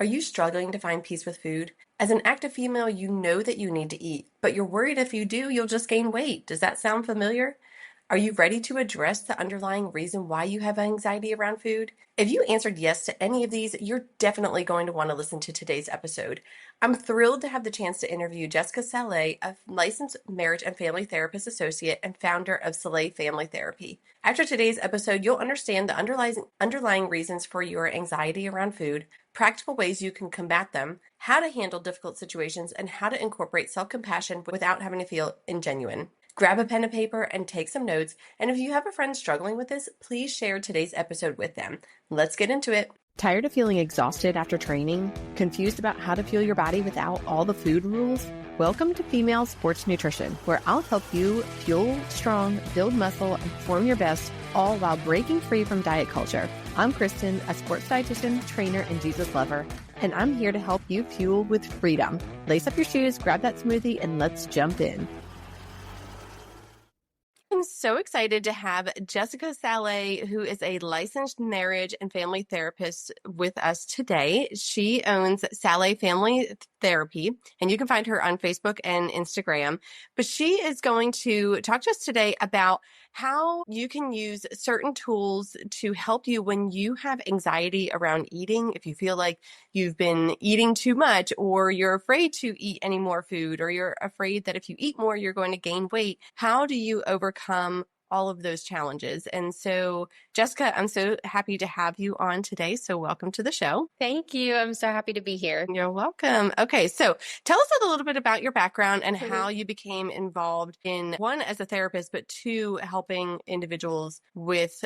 Are you struggling to find peace with food? As an active female, you know that you need to eat, but you're worried if you do, you'll just gain weight. Does that sound familiar? Are you ready to address the underlying reason why you have anxiety around food? If you answered yes to any of these, you're definitely going to want to listen to today's episode. I'm thrilled to have the chance to interview Jessica Salle, a licensed marriage and family therapist associate and founder of Salle Family Therapy. After today's episode, you'll understand the underlying reasons for your anxiety around food, practical ways you can combat them, how to handle difficult situations, and how to incorporate self-compassion without having to feel ingenuine. Grab a pen and paper and take some notes. And if you have a friend struggling with this, please share today's episode with them. Let's get into it. Tired of feeling exhausted after training? Confused about how to fuel your body without all the food rules? Welcome to Female Sports Nutrition, where I'll help you fuel strong, build muscle, and perform your best, all while breaking free from diet culture. I'm Kristen, a sports dietitian, trainer, and Jesus lover, and I'm here to help you fuel with freedom. Lace up your shoes, grab that smoothie, and let's jump in. I'm so excited to have Jessica Salle, who is a licensed marriage and family therapist, with us today. She owns Salle Family Therapy, and you can find her on Facebook and Instagram. But she is going to talk to us today about how you can use certain tools to help you when you have anxiety around eating. If you feel like you've been eating too much, or you're afraid to eat any more food, or you're afraid that if you eat more, you're going to gain weight, how do you overcome all of those challenges? And so, Jessica, I'm so happy to have you on today. So welcome to the show. Thank you. I'm so happy to be here. You're welcome. Okay, so tell us a little bit about your background and how you became involved in, one, as a therapist, but two, helping individuals with,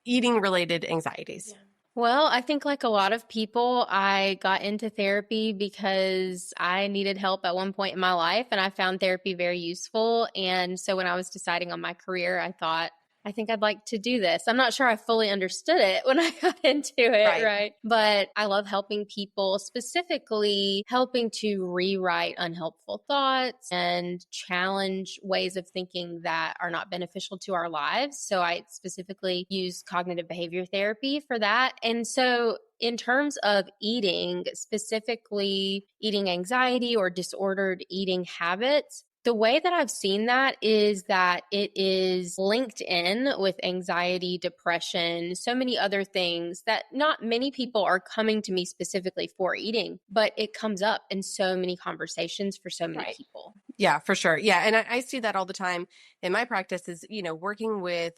eating related anxieties. Yeah. Well, I think like a lot of people, I got into therapy because I needed help at one point in my life, and I found therapy very useful. And so when I was deciding on my career, I thought, I think I'd like to do this. I'm not sure I fully understood it when I got into it, right? But I love helping people, specifically helping to rewrite unhelpful thoughts and challenge ways of thinking that are not beneficial to our lives. So I specifically use cognitive behavior therapy for that. And so in terms of eating, specifically eating anxiety or disordered eating habits, the way that I've seen that is that it is linked in with anxiety, depression, so many other things that not many people are coming to me specifically for eating, but it comes up in so many conversations for so many people. Yeah, for sure. Yeah. And I see that all the time in my practice is, working with,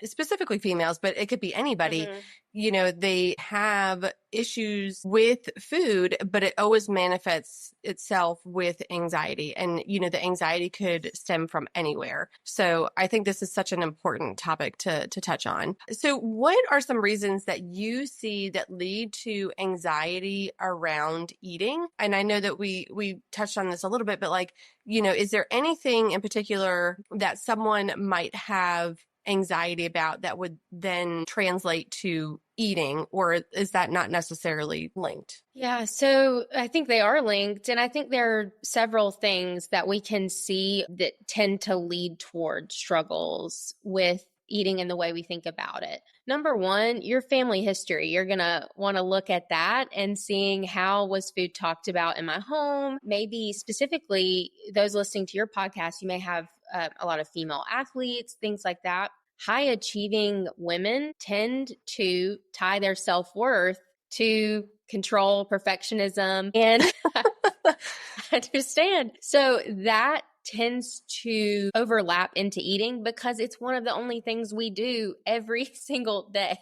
specifically females, but it could be anybody. They have issues with food, but it always manifests itself with anxiety. And, the anxiety could stem from anywhere. So I think this is such an important topic to touch on. So what are some reasons that you see that lead to anxiety around eating? And I know that we touched on this a little bit, but is there anything in particular that someone might have anxiety about that would then translate to eating, or is that not necessarily linked? Yeah, so I think they are linked. And I think there are several things that we can see that tend to lead toward struggles with eating and the way we think about it. Number one, your family history. You're going to want to look at that and seeing how was food talked about in my home. Maybe specifically those listening to your podcast, you may have a lot of female athletes, things like that. High achieving women tend to tie their self-worth to control, perfectionism, and I understand. So that tends to overlap into eating because it's one of the only things we do every single day,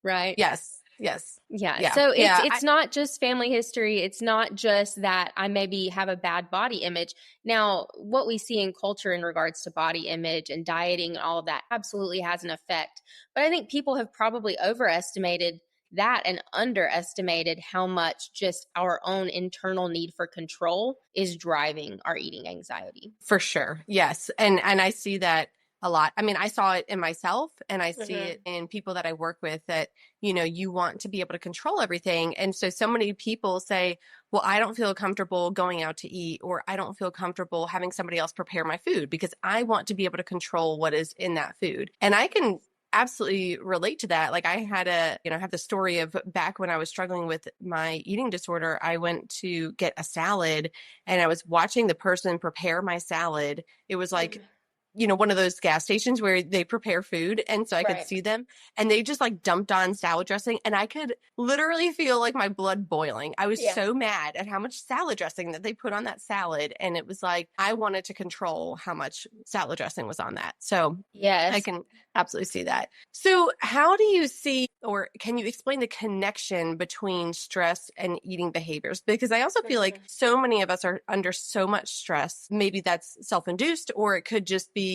right? Yes. Yeah. So it's not just family history. It's not just that I maybe have a bad body image. Now, what we see in culture in regards to body image and dieting and all of that absolutely has an effect. But I think people have probably overestimated that and underestimated how much just our own internal need for control is driving our eating anxiety. For sure. Yes. And I see that a lot. I saw it in myself, and I see it in people that I work with that, you want to be able to control everything. And so many people say, well, I don't feel comfortable going out to eat, or I don't feel comfortable having somebody else prepare my food because I want to be able to control what is in that food. And I can absolutely relate to that. Like I had have the story of back when I was struggling with my eating disorder, I went to get a salad and I was watching the person prepare my salad. It was like, one of those gas stations where they prepare food. And so I could Right. see them and they just like dumped on salad dressing and I could literally feel like my blood boiling. I was Yeah. so mad at how much salad dressing that they put on that salad. And it was like, I wanted to control how much salad dressing was on that. So I Yes. can absolutely see that. So, how do you see, or can you explain the connection between stress and eating behaviors? Because I also feel like so many of us are under so much stress. Maybe that's self-induced, or it could just be,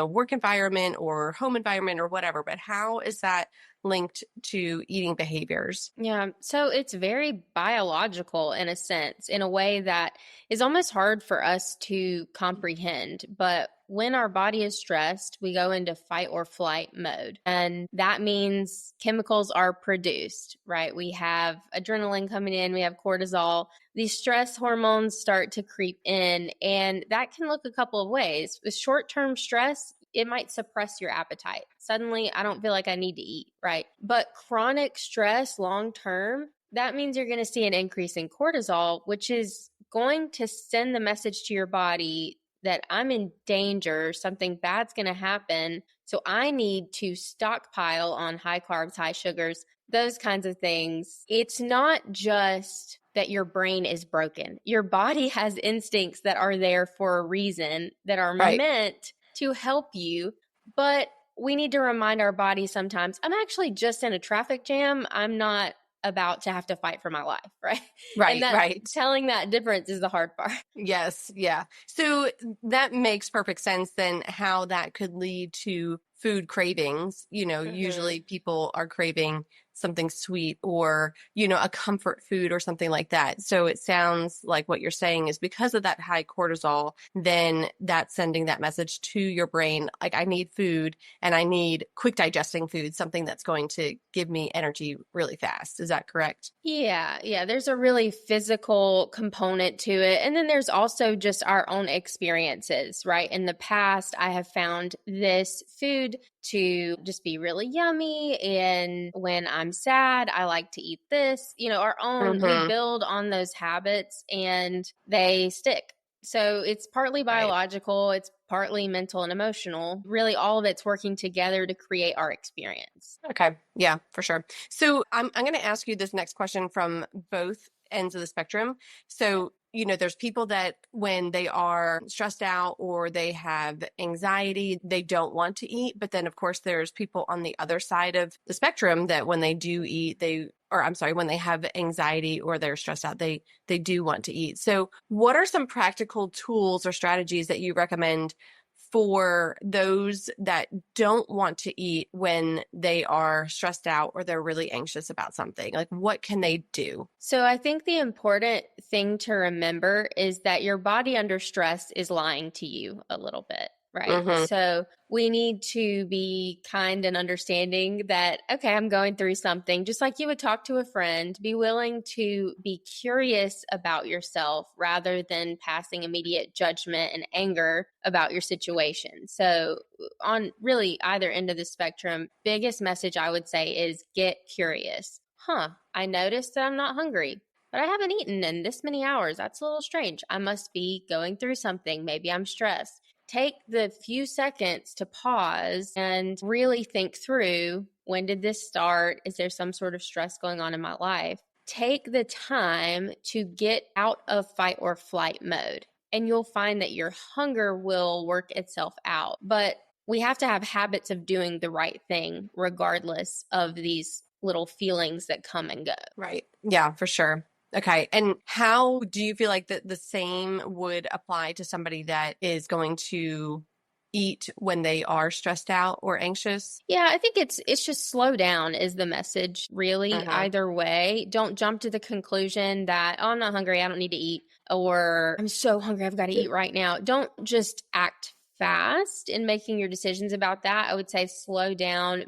work environment or home environment or whatever. But how is that linked to eating behaviors? Yeah, so it's very biological in a sense, in a way that is almost hard for us to comprehend. But when our body is stressed, we go into fight or flight mode. And that means chemicals are produced, right? We have adrenaline coming in, we have cortisol. These stress hormones start to creep in, and that can look a couple of ways. With short term stress, it might suppress your appetite. Suddenly, I don't feel like I need to eat, right? But chronic stress long term, that means you're going to see an increase in cortisol, which is going to send the message to your body that I'm in danger, something bad's going to happen. So I need to stockpile on high carbs, high sugars, those kinds of things. It's not just that your brain is broken. Your body has instincts that are there for a reason, that are Right. meant to help you, but we need to remind our body sometimes, I'm actually just in a traffic jam. I'm not about to have to fight for my life, right? And Right, that right. telling that difference is the hard part. Yes, yeah. So that makes perfect sense then how that could lead to food cravings. Mm-hmm. Usually people are craving something sweet or, a comfort food or something like that. So it sounds like what you're saying is because of that high cortisol, then that's sending that message to your brain, like I need food and I need quick digesting food, something that's going to give me energy really fast. Is that correct? Yeah, there's a really physical component to it. And then there's also just our own experiences, right? In the past, I have found this food to just be really yummy. And when I'm sad, I like to eat this. We Mm-hmm. build on those habits and they stick. So it's partly Right. biological, it's partly mental and emotional. Really, all of it's working together to create our experience. Okay. Yeah, for sure. So I'm going to ask you this next question from both ends of the spectrum. So, there's people that when they are stressed out or they have anxiety, they don't want to eat. But then, of course, there's people on the other side of the spectrum that when they do eat, when they have anxiety or they're stressed out, they do want to eat. So, what are some practical tools or strategies that you recommend for those that don't want to eat when they are stressed out or they're really anxious about something? Like, what can they do? So, I think the important thing to remember is that your body under stress is lying to you a little bit, right? Mm-hmm. So, we need to be kind and understanding that, okay, I'm going through something, just like you would talk to a friend, be willing to be curious about yourself rather than passing immediate judgment and anger about your situation. So, on really either end of the spectrum, biggest message I would say is get curious. I noticed that I'm not hungry, but I haven't eaten in this many hours. That's a little strange. I must be going through something. Maybe I'm stressed. Take the few seconds to pause and really think through, when did this start? Is there some sort of stress going on in my life? Take the time to get out of fight or flight mode, and you'll find that your hunger will work itself out. But we have to have habits of doing the right thing regardless of these little feelings that come and go. Right. Yeah, for sure. Okay. And how do you feel like the same would apply to somebody that is going to eat when they are stressed out or anxious? Yeah, I think it's just slow down is the message, really. Mm-hmm. Either way, don't jump to the conclusion that, oh, I'm not hungry, I don't need to eat, or I'm so hungry, I've got to eat right now. Don't just act fast in making your decisions about that. I would say slow down,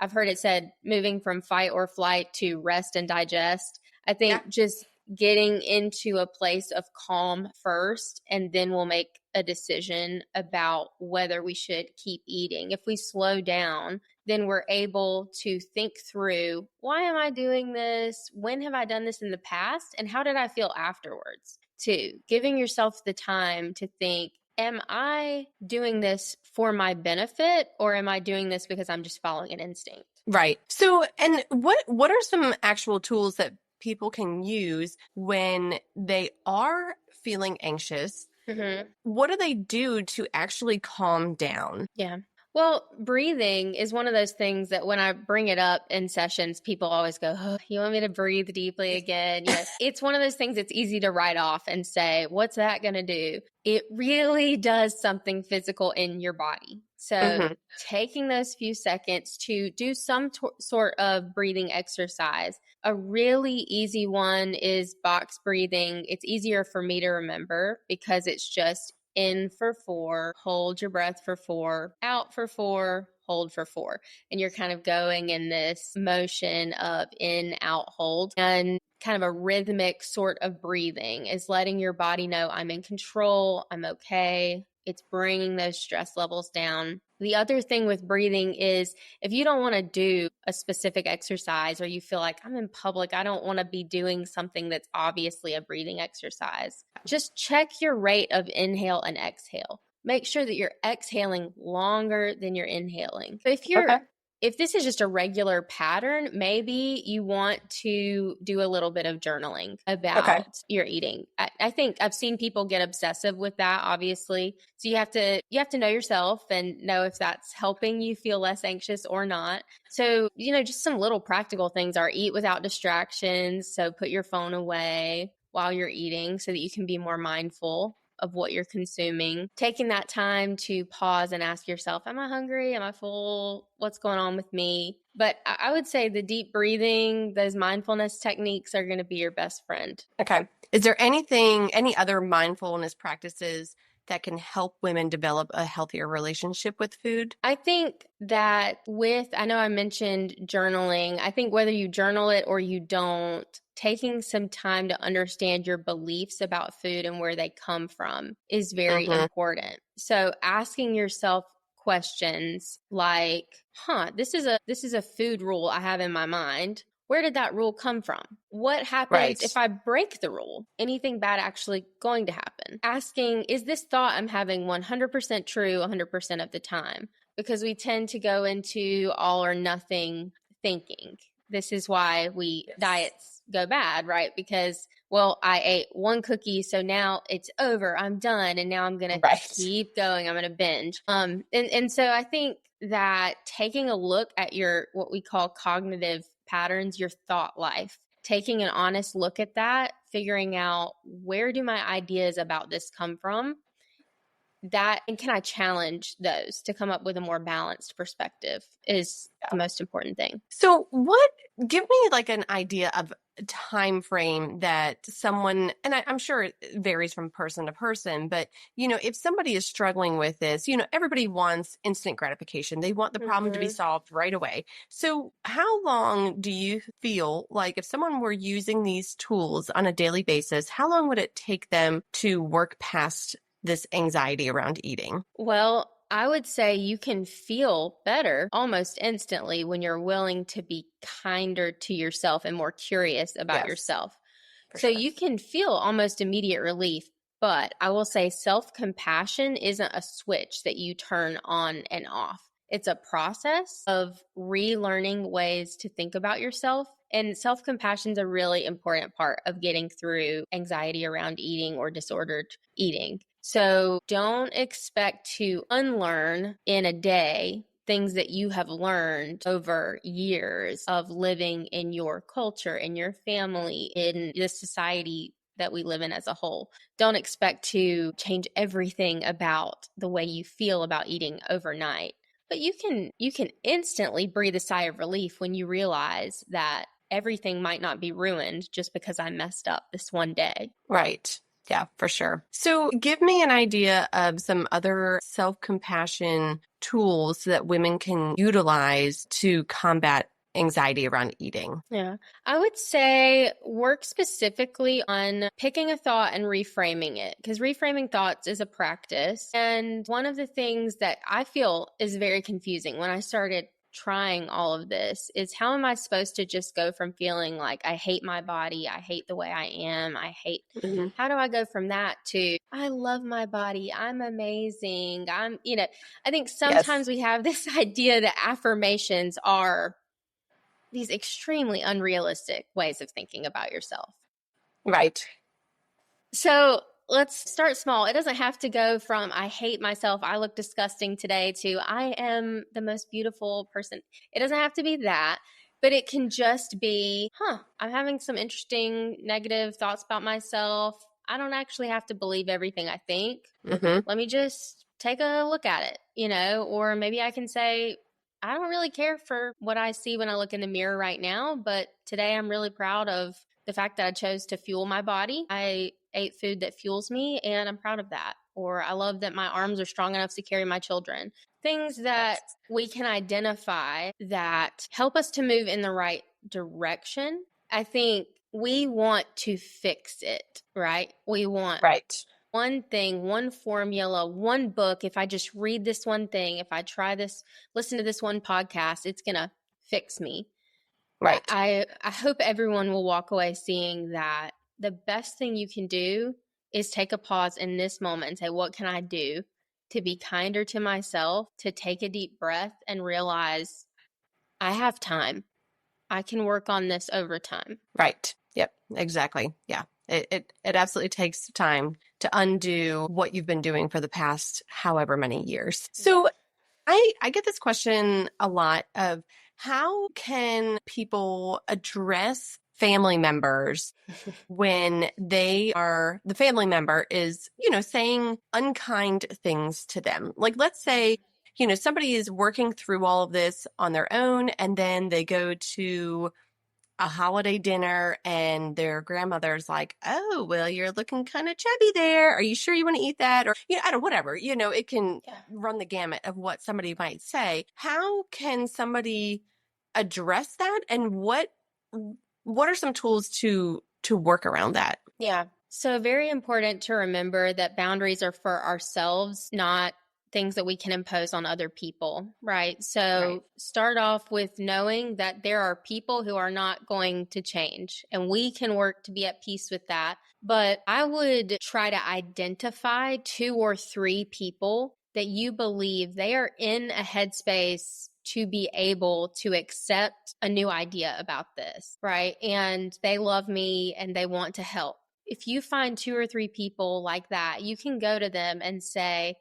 I've heard it said, moving from fight or flight to rest and digest. I Yeah. think just getting into a place of calm first, and then we'll make a decision about whether we should keep eating. If we slow down then we're able to think through, why am I doing this? When have I done this in the past? And how did I feel afterwards? Two, giving yourself the time to think, am I doing this for my benefit, or am I doing this because I'm just following an instinct? Right. So, and what are some actual tools that people can use when they are feeling anxious? Mm-hmm. What do they do to actually calm down? Yeah. Well, breathing is one of those things that when I bring it up in sessions, people always go, oh, you want me to breathe deeply again? It's one of those things that's easy to write off and say, what's that going to do? It really does something physical in your body. So Hmm. taking those few seconds to do some sort of breathing exercise. A really easy one is box breathing. It's easier for me to remember because it's just in for 4, hold your breath for 4, out for 4, hold for 4. And you're kind of going in this motion of in, out, hold. And kind of a rhythmic sort of breathing is letting your body know I'm in control, I'm okay. It's bringing those stress levels down. The other thing with breathing is if you don't want to do a specific exercise or you feel like I'm in public, I don't want to be doing something that's obviously a breathing exercise, just check your rate of inhale and exhale. Make sure that you're exhaling longer than you're inhaling. So Okay. if this is just a regular pattern, maybe you want to do a little bit of journaling Okay. about your eating. I think I've seen people get obsessive with that, obviously. So you have to know yourself and know if that's helping you feel less anxious or not. So, just some little practical things are eat without distractions. So put your phone away while you're eating so that you can be more mindful of what you're consuming. Taking that time to pause and ask yourself, am I hungry? Am I full? What's going on with me? But I would say the deep breathing, those mindfulness techniques are going to be your best friend. Okay. Is there any other mindfulness practices that can help women develop a healthier relationship with food? I think that I know I mentioned journaling. I think whether you journal it or you don't, taking some time to understand your beliefs about food and where they come from is very Hmm. important. So asking yourself questions like, this is a food rule I have in my mind. Where did that rule come from? What happens Right. if I break the rule? Anything bad actually going to happen? Asking, is this thought I'm having 100% true 100% of the time? Because we tend to go into all or nothing thinking. This is why Yes. diets go bad, right? Because, well, I ate one cookie, so now it's over. I'm done, and now I'm gonna Right. keep going. I'm gonna binge. And so I think that taking a look at your what we call cognitive patterns, your thought life, taking an honest look at that, figuring out where do my ideas about this come from, that and can I challenge those to come up with a more balanced perspective is the most important thing. So give me like an idea of a time frame that someone, and I'm sure it varies from person to person, but if somebody is struggling with this, everybody wants instant gratification. They want the problem to be Mm-hmm. solved right away. So how long do you feel like if someone were using these tools on a daily basis, how long would it take them to work past this anxiety around eating? Well, I would say you can feel better almost instantly when you're willing to be kinder to yourself and more curious about Yes, yourself. for So sure. you can feel almost immediate relief, but I will say self compassion isn't a switch that you turn on and off. It's a process of relearning ways to think about yourself. And self compassion is a really important part of getting through anxiety around eating or disordered eating. So don't expect to unlearn in a day things that you have learned over years of living in your culture, in your family, in the society that we live in as a whole. Don't expect to change everything about the way you feel about eating overnight. But you can instantly breathe a sigh of relief when you realize that everything might not be ruined just because I messed up this one day. Right. Yeah, for sure. So give me an idea of some other self-compassion tools that women can utilize to combat anxiety around eating. Yeah. I would say work specifically on picking a thought and reframing it because reframing thoughts is a practice. And one of the things that I feel is very confusing when I started trying all of this is how am I supposed to just go from feeling like I hate my body, I hate the way I am, Hmm. how do I go from that to I love my body, I'm amazing, I think Yes. sometimes we have this idea that affirmations are these extremely unrealistic ways of thinking about yourself. Right. So let's start small. It doesn't have to go from I hate myself, I look disgusting today to I am the most beautiful person. It doesn't have to be that, but it can just be, I'm having some interesting negative thoughts about myself. I don't actually have to believe everything I think. Hmm. Let me just take a look at it, or maybe I can say, I don't really care for what I see when I look in the mirror right now, but today I'm really proud of the fact that I chose to fuel my body. I ate food that fuels me, and I'm proud of that. Or I love that my arms are strong enough to carry my children. Things that Yes. we can identify that help us to move in the right direction. I think we want to fix it, right? We want Right. one thing, one formula, one book. If I just read this one thing, if I try this, listen to this one podcast, it's going to fix me. Right. I hope everyone will walk away seeing that the best thing you can do is take a pause in this moment and say, what can I do to be kinder to myself, to take a deep breath and realize I have time. I can work on this over time. Right. Yep. Exactly. Yeah. It absolutely takes time to undo what you've been doing for the past however many years. So I get this question a lot of how can people address family members when the family member is, saying unkind things to them. Like, let's say, somebody is working through all of this on their own, and then they go to a holiday dinner and their grandmother's like, oh, well, you're looking kind of chubby there. Are you sure you want to eat that? Or, I don't, whatever, it can Yeah. run the gamut of what somebody might say. How can somebody address that? And what are some tools to work around that? Yeah. So, very important to remember that boundaries are for ourselves, not things that we can impose on other people, right? Right. So, start off with knowing that there are people who are not going to change, and we can work to be at peace with that. But I would try to identify 2 or 3 people that you believe they are in a headspace to be able to accept a new idea about this, right? And they love me and they want to help. If you find 2 or 3 people like that, you can go to them and say,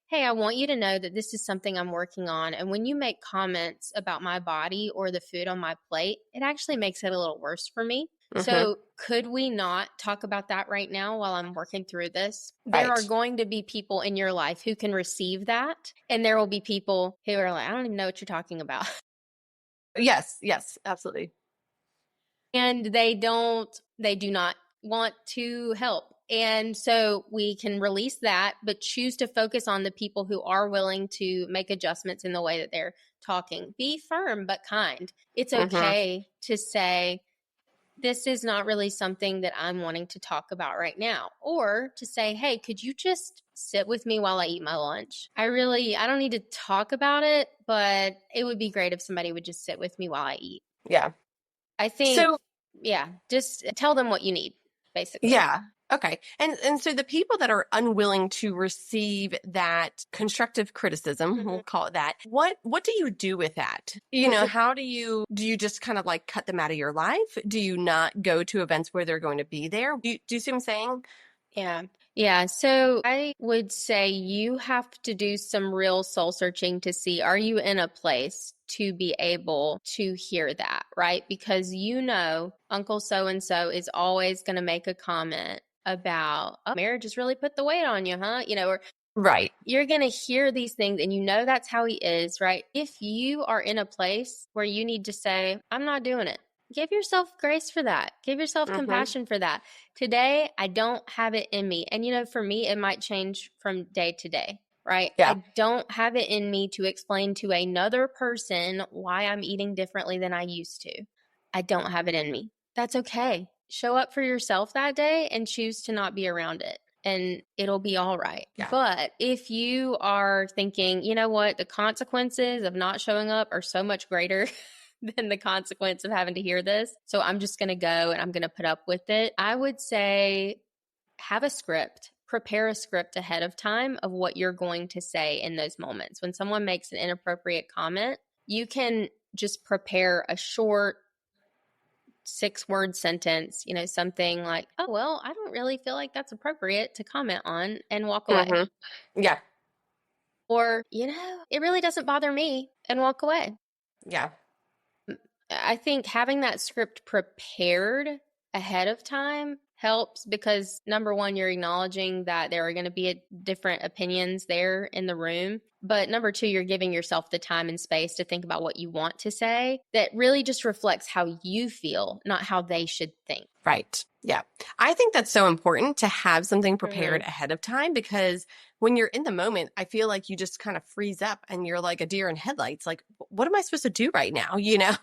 hey, I want you to know that this is something I'm working on. And when you make comments about my body or the food on my plate, it actually makes it a little worse for me. Mm-hmm. So, could we not talk about that right now while I'm working through this? There are Right. going to be people in your life who can receive that. And there will be people who are like, I don't even know what you're talking about. Yes. Yes. Absolutely. And they do not want to help. And so we can release that, but choose to focus on the people who are willing to make adjustments in the way that they're talking. Be firm but kind. It's Mm-hmm. okay to say, this is not really something that I'm wanting to talk about right now. Or to say, hey, could you just sit with me while I eat my lunch? I don't need to talk about it, but it would be great if somebody would just sit with me while I eat. Yeah. I think, So, yeah, just tell them what you need, basically. yeah. Okay. And so the people that are unwilling to receive that constructive criticism, we'll Mhm. call it that, what do you do with that? How do you just kind of like cut them out of your life? Do you not go to events where they're going to be there? Do you see what I'm saying? Yeah. Yeah. So I would say you have to do some real soul searching to see, are you in a place to be able to hear that, right? Because Uncle so and so is always going to make a comment about, oh, marriage has really put the weight on you, huh? Or Right. you're going to hear these things and that's how he is, right? If you are in a place where you need to say, I'm not doing it, give yourself grace for that. Give yourself Mm-hmm. compassion for that. Today, I don't have it in me. And, for me, it might change from day to day, right? Yeah. I don't have it in me to explain to another person why I'm eating differently than I used to. I don't have it in me. That's okay. Show up for yourself that day and choose to not be around it. and it'll be all right. Yeah. But if you are thinking, you know what, the consequences of not showing up are so much greater than the consequence of having to hear this, so I'm just going to go and I'm going to put up with it, I would say have a script. Prepare a script ahead of time of what you're going to say in those moments. When someone makes an inappropriate comment, you can just prepare a short 6 word sentence, something like, oh, well, I don't really feel like that's appropriate to comment on, and walk away. Hmm. Yeah. Or, it really doesn't bother me, and walk away. Yeah. I think having that script prepared ahead of time helps because number one, you're acknowledging that there are going to be different opinions there in the room. But number two, you're giving yourself the time and space to think about what you want to say that really just reflects how you feel, not how they should think. Right. Yeah. I think that's so important to have something prepared Mm-hmm. ahead of time because when you're in the moment, I feel like you just kind of freeze up and you're like a deer in headlights. Like, what am I supposed to do right now? Yeah.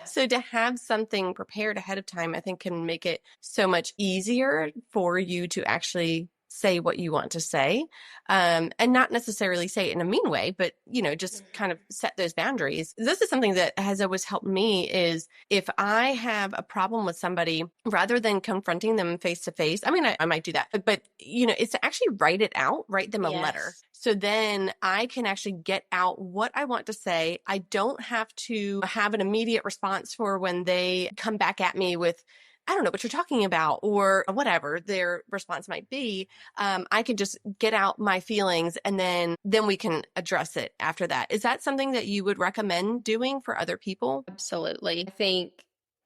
So to have something prepared ahead of time, I think can make it so much easier for you to actually say what you want to say, and not necessarily say it in a mean way, but, just kind of set those boundaries. This is something that has always helped me is if I have a problem with somebody, rather than confronting them face to face, I mean, I might do that, but, it's to actually write it out, write them a letter. Yes. So then I can actually get out what I want to say. I don't have to have an immediate response for when they come back at me with, I don't know what you're talking about, or whatever their response might be. I can just get out my feelings and then we can address it after that. Is that something that you would recommend doing for other people? Absolutely. I think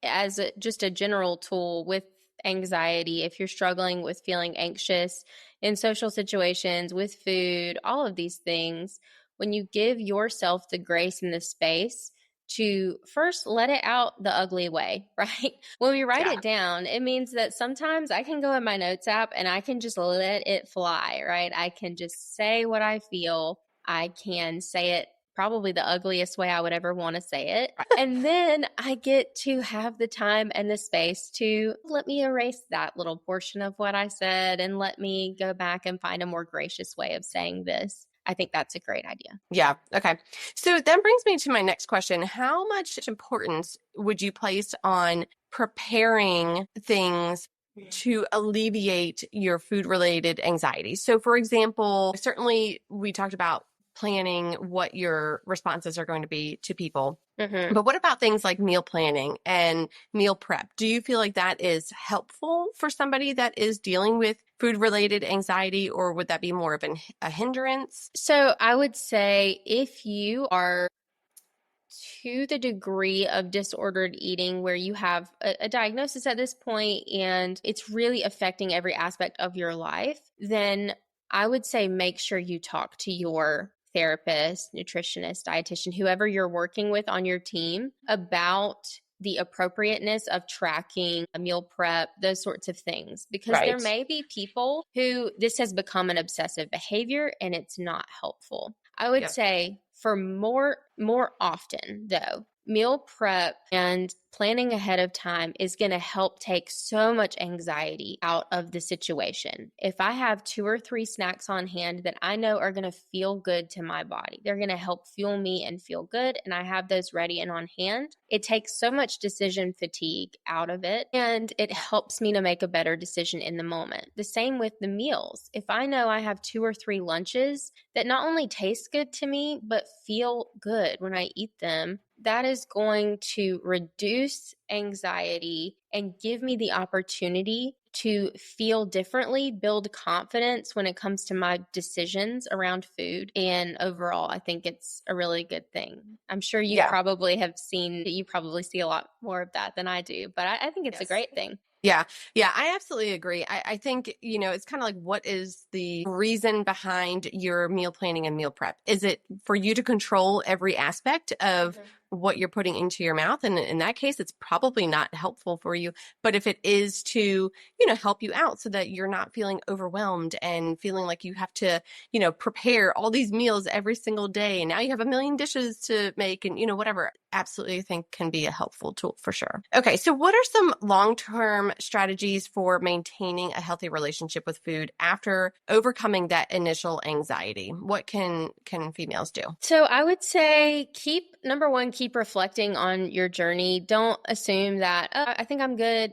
as just a general tool with anxiety, if you're struggling with feeling anxious in social situations, with food, all of these things, when you give yourself the grace and the space to first let it out the ugly way, right? When we write Yeah. it down, it means that sometimes I can go in my notes app and I can just let it fly, right? I can just say what I feel. I can say it probably the ugliest way I would ever want to say it. And then I get to have the time and the space to let me erase that little portion of what I said and let me go back and find a more gracious way of saying this. I think that's a great idea. Yeah. Okay. So that brings me to my next question. How much importance would you place on preparing things to alleviate your food related anxiety? So, for example, certainly we talked about planning what your responses are going to be to people. Mm-hmm. But what about things like meal planning and meal prep? Do you feel like that is helpful for somebody that is dealing with food related anxiety, or would that be more of a hindrance? So I would say if you are to the degree of disordered eating where you have a diagnosis at this point and it's really affecting every aspect of your life, then I would say make sure you talk to your therapist, nutritionist, dietitian, whoever you're working with on your team about the appropriateness of tracking a meal prep, those sorts of things. Because there Right. may be people who this has become an obsessive behavior and it's not helpful. I would Yep. say for more often though, meal prep and planning ahead of time is going to help take so much anxiety out of the situation. If I have 2 or 3 snacks on hand that I know are going to feel good to my body, they're going to help fuel me and feel good, and I have those ready and on hand, it takes so much decision fatigue out of it, and it helps me to make a better decision in the moment. The same with the meals. If I know I have 2 or 3 lunches that not only taste good to me, but feel good when I eat them, that is going to reduce anxiety and give me the opportunity to feel differently, build confidence when it comes to my decisions around food. And overall, I think it's a really good thing. I'm sure you probably see a lot more of that than I do, but I think it's a great thing. Yeah. Yeah. I absolutely agree. I think, it's kind of like, what is the reason behind your meal planning and meal prep? Is it for you to control every aspect of what you're putting into your mouth. And in that case, it's probably not helpful for you. But if it is to, help you out so that you're not feeling overwhelmed and feeling like you have to, prepare all these meals every single day. And now you have a million dishes to make and, whatever, absolutely I think can be a helpful tool for sure. Okay. So what are some long-term strategies for maintaining a healthy relationship with food after overcoming that initial anxiety? What can females do? So I would say number one, keep reflecting on your journey. Don't assume that, oh, I think I'm good.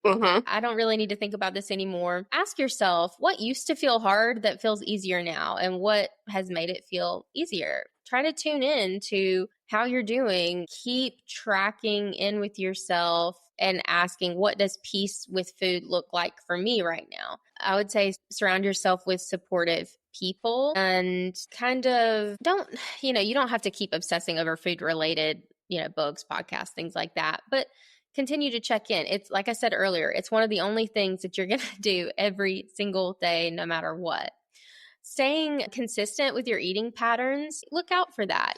I don't really need to think about this anymore. Ask yourself what used to feel hard that feels easier now, and what has made it feel easier. Try to tune in to how you're doing. Keep tracking in with yourself and asking, what does peace with food look like for me right now? I would say surround yourself with supportive people and kind of you don't have to keep obsessing over food related, books, podcasts, things like that. But continue to check in. It's like I said earlier, it's one of the only things that you're going to do every single day, no matter what. Staying consistent with your eating patterns, look out for that.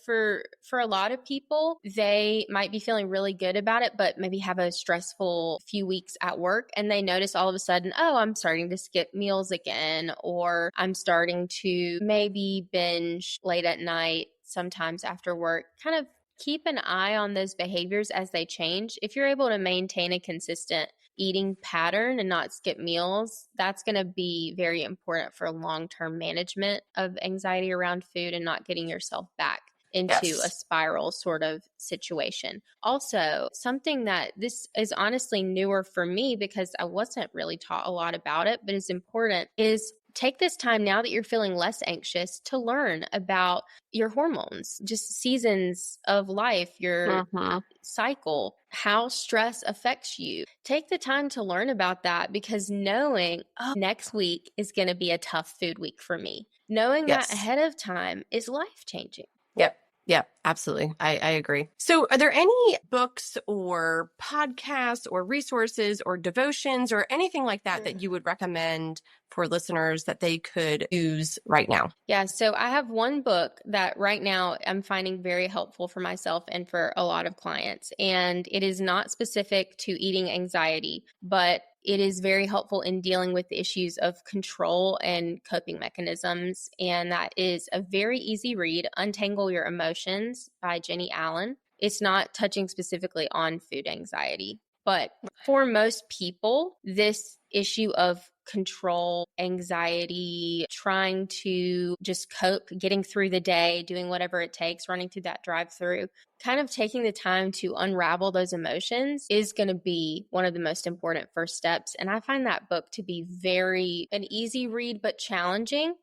For a lot of people, they might be feeling really good about it, but maybe have a stressful few weeks at work, and they notice all of a sudden, oh, I'm starting to skip meals again, or I'm starting to maybe binge late at night, sometimes after work. Kind of keep an eye on those behaviors as they change. If you're able to maintain a consistent eating pattern and not skip meals, that's going to be very important for long-term management of anxiety around food and not getting yourself back into a spiral sort of situation. Also, something that this is honestly newer for me because I wasn't really taught a lot about it, but is important, is take this time now that you're feeling less anxious to learn about your hormones, just seasons of life, your cycle, how stress affects you. Take the time to learn about that, because knowing, oh, next week is going to be a tough food week for me, knowing that ahead of time is life changing. Yep. Yeah, absolutely. I agree. So are there any books or podcasts or resources or devotions or anything like that that you would recommend for listeners that they could use right now? Yeah, so I have one book that right now I'm finding very helpful for myself and for a lot of clients. And it is not specific to eating anxiety, but it is very helpful in dealing with the issues of control and coping mechanisms. And that is a very easy read, Untangle Your Emotions by Jenny Allen. It's not touching specifically on food anxiety, but for most people, this issue of control, anxiety, trying to just cope, getting through the day, doing whatever it takes, running through that drive-through, kind of taking the time to unravel those emotions is going to be one of the most important first steps. And I find that book to be an easy read, but challenging.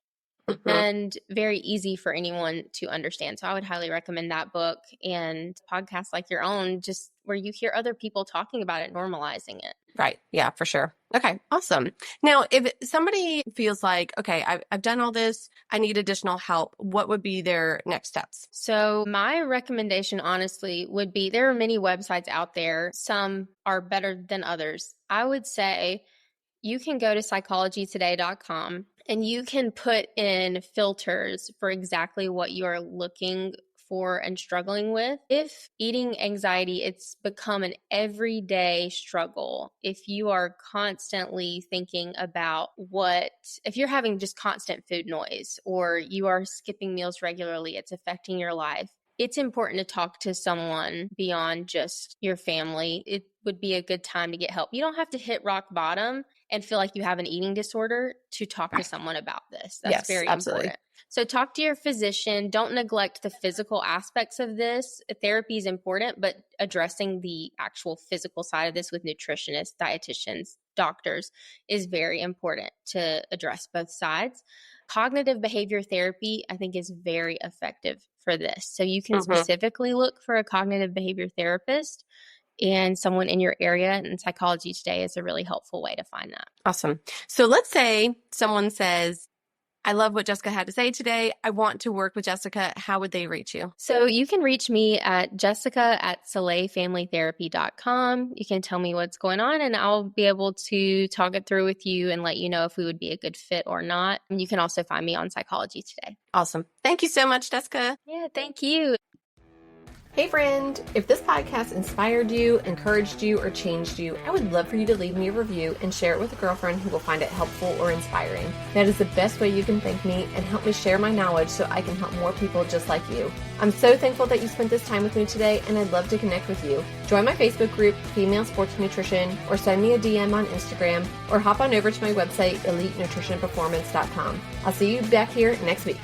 And very easy for anyone to understand. So I would highly recommend that book and podcasts like your own, just where you hear other people talking about it, normalizing it. Right. Yeah, for sure. Okay, awesome. Now, if somebody feels like, okay, I've done all this, I need additional help, what would be their next steps? So my recommendation, honestly, would be, there are many websites out there. Some are better than others. I would say you can go to psychologytoday.com and you can put in filters for exactly what you're looking for and struggling with. If eating anxiety, it's become an everyday struggle. If you are constantly thinking about if you're having just constant food noise, or you are skipping meals regularly, it's affecting your life. It's important to talk to someone beyond just your family. It would be a good time to get help. You don't have to hit rock bottom and feel like you have an eating disorder to talk to someone about this. That's very important. So talk to your physician. Don't neglect the physical aspects of this. Therapy is important, but addressing the actual physical side of this with nutritionists, dietitians, doctors is very important to address both sides. Cognitive behavior therapy, I think, is very effective for this. So you can specifically look for a cognitive behavior therapist and someone in your area, and Psychology Today is a really helpful way to find that. Awesome. So let's say someone says, I love what Jessica had to say today. I want to work with Jessica. How would they reach you? So you can reach me at jessica@salefamilytherapy.com. You can tell me what's going on, and I'll be able to talk it through with you and let you know if we would be a good fit or not. And you can also find me on Psychology Today. Awesome. Thank you so much, Jessica. Yeah, thank you. Hey friend, if this podcast inspired you, encouraged you, or changed you, I would love for you to leave me a review and share it with a girlfriend who will find it helpful or inspiring. That is the best way you can thank me and help me share my knowledge so I can help more people just like you. I'm so thankful that you spent this time with me today, and I'd love to connect with you. Join my Facebook group, Female Sports Nutrition, or send me a DM on Instagram, or hop on over to my website, elitenutritionperformance.com. I'll see you back here next week.